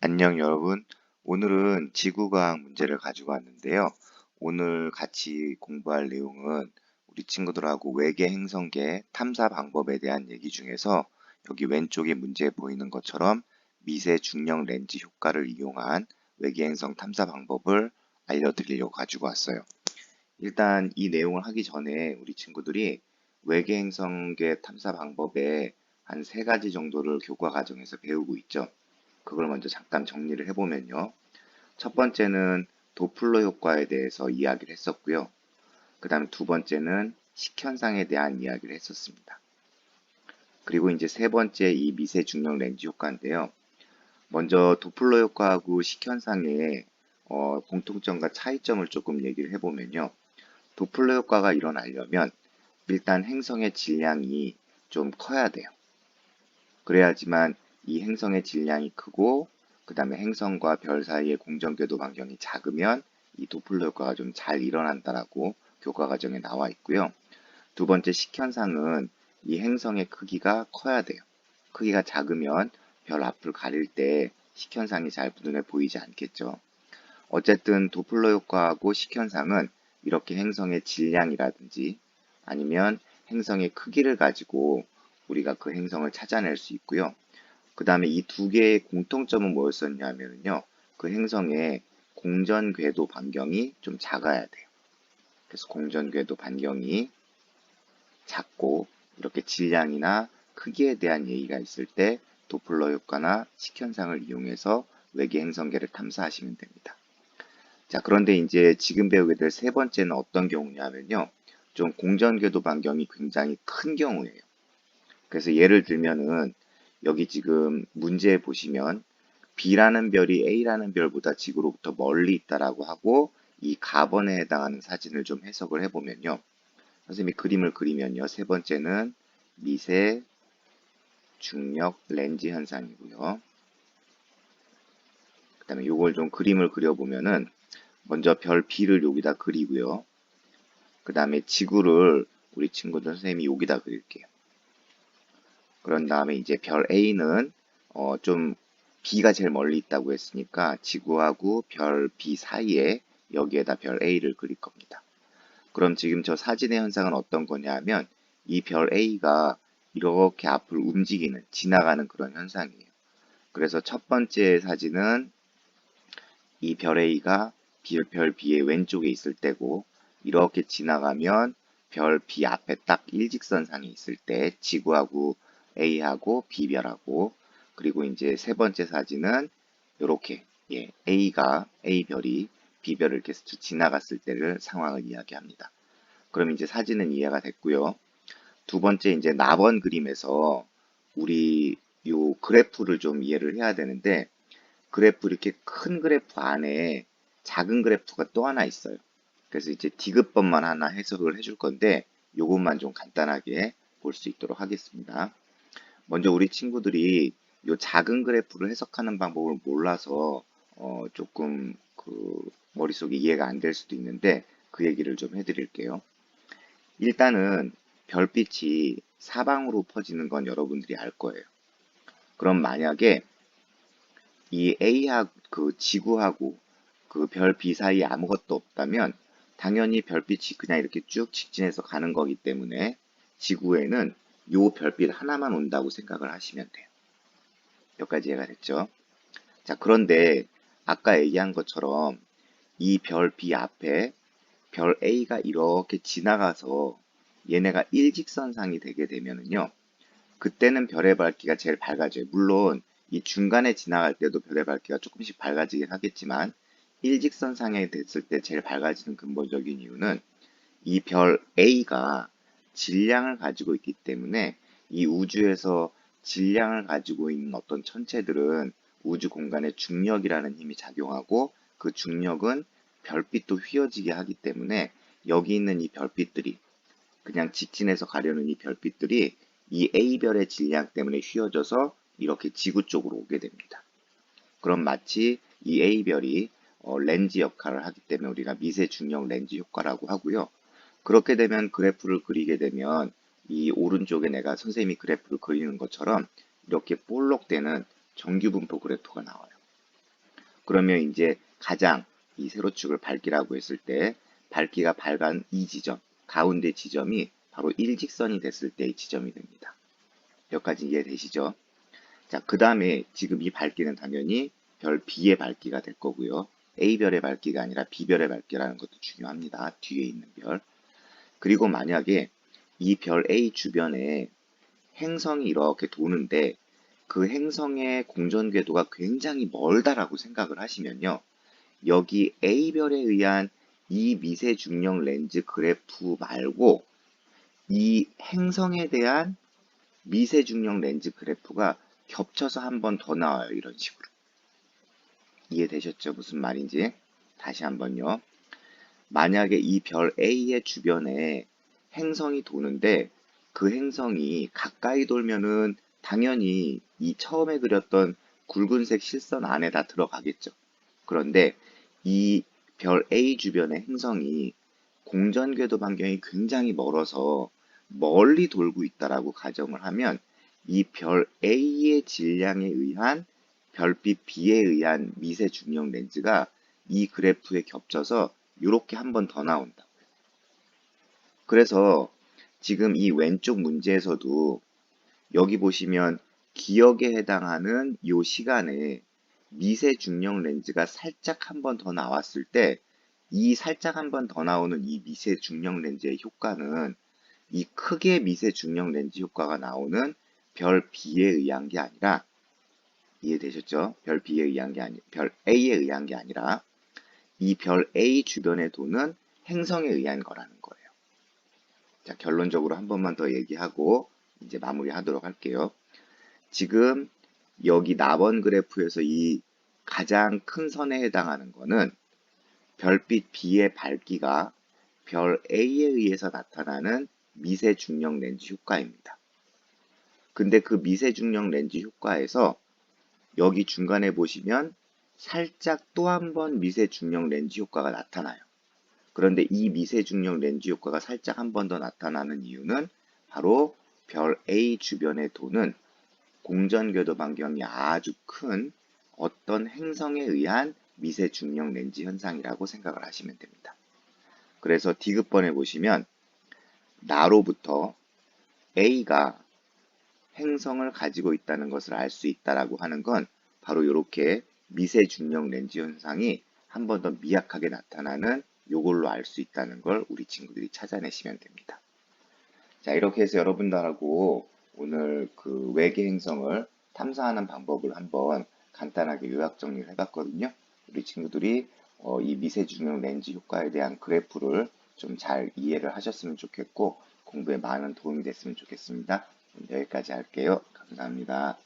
안녕 여러분. 오늘은 지구과학 문제를 가지고 왔는데요. 오늘 같이 공부할 내용은 우리 친구들하고 외계 행성계 탐사 방법에 대한 얘기 중에서 여기 왼쪽에 문제에 보이는 것처럼 미세 중력 렌즈 효과를 이용한 외계 행성 탐사 방법을 알려드리려고 가지고 왔어요. 일단 이 내용을 하기 전에 우리 친구들이 외계 행성계 탐사 방법에 한 세 가지 정도를 교과 과정에서 배우고 있죠. 그걸 먼저 잠깐 정리를 해보면요. 첫 번째는 도플러 효과에 대해서 이야기를 했었고요. 그 다음 두 번째는 식현상에 대한 이야기를 했었습니다. 그리고 이제 세 번째 이 미세 중력 렌즈 효과인데요. 먼저 도플러 효과하고 식현상의 공통점과 차이점을 조금 얘기를 해보면요. 도플러 효과가 일어나려면 일단 행성의 질량이 좀 커야 돼요. 그래야지만 이 행성의 질량이 크고 그 다음에 행성과 별 사이의 공전궤도 반경이 작으면 이 도플러 효과가 좀 잘 일어난다라고 교과 과정에 나와 있고요. 두 번째 식현상은 이 행성의 크기가 커야 돼요. 크기가 작으면 별 앞을 가릴 때 식현상이 잘 눈에 보이지 않겠죠. 어쨌든 도플러 효과하고 식현상은 이렇게 행성의 질량이라든지 아니면 행성의 크기를 가지고 우리가 그 행성을 찾아낼 수 있고요. 그 다음에 이 두 개의 공통점은 뭐였었냐면요. 그 행성의 공전 궤도 반경이 좀 작아야 돼요. 그래서 공전 궤도 반경이 작고 이렇게 질량이나 크기에 대한 얘기가 있을 때 도플러 효과나 식현상을 이용해서 외계 행성계를 탐사하시면 됩니다. 자, 그런데 이제 지금 배우게 될 세 번째는 어떤 경우냐면요. 좀 공전 궤도 반경이 굉장히 큰 경우예요. 그래서 예를 들면은 여기 지금 문제에 보시면 B라는 별이 A라는 별보다 지구로부터 멀리 있다라고 하고 이 가번에 해당하는 사진을 좀 해석을 해보면요. 선생님이 그림을 그리면요. 세 번째는 미세 중력 렌즈 현상이고요. 그 다음에 요걸 좀 그림을 그려보면은 먼저 별 B를 여기다 그리고요. 그 다음에 지구를 우리 친구들 선생님이 여기다 그릴게요. 그런 다음에 이제 별 A는 좀 B가 제일 멀리 있다고 했으니까 지구하고 별 B 사이에 여기에다 별 A를 그릴 겁니다. 그럼 지금 저 사진의 현상은 어떤 거냐면 이 별 A가 이렇게 앞을 움직이는, 지나가는 그런 현상이에요. 그래서 첫 번째 사진은 이 별 A가 별 B의 왼쪽에 있을 때고 이렇게 지나가면 별 B 앞에 딱 일직선상에 있을 때 지구하고 A하고 B별하고 그리고 이제 세 번째 사진은 이렇게 A별이 B별을 이렇게 지나갔을 때를 상황을 이야기합니다. 그럼 이제 사진은 이해가 됐고요. 두 번째 이제 나번 그림에서 우리 요 그래프를 좀 이해를 해야 되는데 그래프 이렇게 큰 그래프 안에 작은 그래프가 또 하나 있어요. 그래서 이제 디귿번만 하나 해석을 해줄 건데 요것만 좀 간단하게 볼 수 있도록 하겠습니다. 먼저 우리 친구들이 요 작은 그래프를 해석하는 방법을 몰라서 조금 그 머릿속에 이해가 안 될 수도 있는데 그 얘기를 좀 해드릴게요. 일단은 별빛이 사방으로 퍼지는 건 여러분들이 알 거예요. 그럼 만약에 이 A하고 그 지구하고 그 별 B 사이에 아무것도 없다면 당연히 별빛이 그냥 이렇게 쭉 직진해서 가는 거기 때문에 지구에는 요 별빛 하나만 온다고 생각을 하시면 돼요. 여기까지 이해가 됐죠? 자, 그런데 아까 얘기한 것처럼 이 별 B 앞에 별 A가 이렇게 지나가서 얘네가 일직선상이 되게 되면은요. 그때는 별의 밝기가 제일 밝아져요. 물론 이 중간에 지나갈 때도 별의 밝기가 조금씩 밝아지긴 하겠지만 일직선상에 됐을 때 제일 밝아지는 근본적인 이유는 이 별 A가 질량을 가지고 있기 때문에 이 우주에서 질량을 가지고 있는 어떤 천체들은 우주 공간에 중력이라는 힘이 작용하고 그 중력은 별빛도 휘어지게 하기 때문에 여기 있는 이 별빛들이 그냥 직진해서 가려는 이 별빛들이 이 A별의 질량 때문에 휘어져서 이렇게 지구 쪽으로 오게 됩니다. 그럼 마치 이 A별이 렌즈 역할을 하기 때문에 우리가 미세 중력 렌즈 효과라고 하고요. 그렇게 되면 그래프를 그리게 되면 이 오른쪽에 내가 선생님이 그래프를 그리는 것처럼 이렇게 볼록되는 정규분포 그래프가 나와요. 그러면 이제 가장 이 세로축을 밝기라고 했을 때 밝기가 밝은 이 지점, 가운데 지점이 바로 일직선이 됐을 때의 지점이 됩니다. 여기까지 이해되시죠? 자, 그 다음에 지금 이 밝기는 당연히 별 B의 밝기가 될 거고요. A별의 밝기가 아니라 B별의 밝기라는 것도 중요합니다. 뒤에 있는 별. 그리고 만약에 이 별 A 주변에 행성이 이렇게 도는데 그 행성의 공전 궤도가 굉장히 멀다라고 생각을 하시면요. 여기 A별에 의한 이 미세 중력 렌즈 그래프 말고 이 행성에 대한 미세 중력 렌즈 그래프가 겹쳐서 한 번 더 나와요. 이런 식으로. 이해되셨죠? 무슨 말인지? 다시 한번요. 만약에 이 별 A의 주변에 행성이 도는데 그 행성이 가까이 돌면은 당연히 이 처음에 그렸던 굵은색 실선 안에 다 들어가겠죠. 그런데 이 별 A 주변의 행성이 공전궤도 반경이 굉장히 멀어서 멀리 돌고 있다라고 가정을 하면 이 별 A의 질량에 의한 별빛 B에 의한 미세 중력 렌즈가 이 그래프에 겹쳐서 이렇게 한 번 더 나온다. 그래서 지금 이 왼쪽 문제에서도 여기 보시면 기역에 해당하는 이 시간에 미세 중력 렌즈가 살짝 한 번 더 나왔을 때 이 살짝 한 번 더 나오는 이 미세 중력 렌즈의 효과는 이 크게 미세 중력 렌즈 효과가 나오는 별 B에 의한 게 아니라 이해되셨죠? 별 B에 의한 게 아니, 별 A에 의한 게 아니라 이 별 A 주변에 도는 행성에 의한 거라는 거예요. 자, 결론적으로 한 번만 더 얘기하고 이제 마무리하도록 할게요. 지금 여기 나번 그래프에서 이 가장 큰 선에 해당하는 거는 별빛 B의 밝기가 별 A에 의해서 나타나는 미세 중력 렌즈 효과입니다. 근데 그 미세 중력 렌즈 효과에서 여기 중간에 보시면 살짝 또 한 번 미세 중력 렌즈 효과가 나타나요. 그런데 이 미세 중력 렌즈 효과가 살짝 한 번 더 나타나는 이유는 바로 별 A 주변에 도는 공전궤도 반경이 아주 큰 어떤 행성에 의한 미세 중력 렌즈 현상이라고 생각을 하시면 됩니다. 그래서 D급번에 보시면 나로부터 A가 행성을 가지고 있다는 것을 알 수 있다라고 하는 건 바로 이렇게 미세 중력 렌즈 현상이 한 번 더 미약하게 나타나는 요걸로 알 수 있다는 걸 우리 친구들이 찾아내시면 됩니다. 자, 이렇게 해서 여러분들하고 오늘 그 외계 행성을 탐사하는 방법을 한번 간단하게 요약 정리를 해봤거든요. 우리 친구들이 이 미세 중력 렌즈 효과에 대한 그래프를 좀 잘 이해를 하셨으면 좋겠고 공부에 많은 도움이 됐으면 좋겠습니다. 여기까지 할게요. 감사합니다.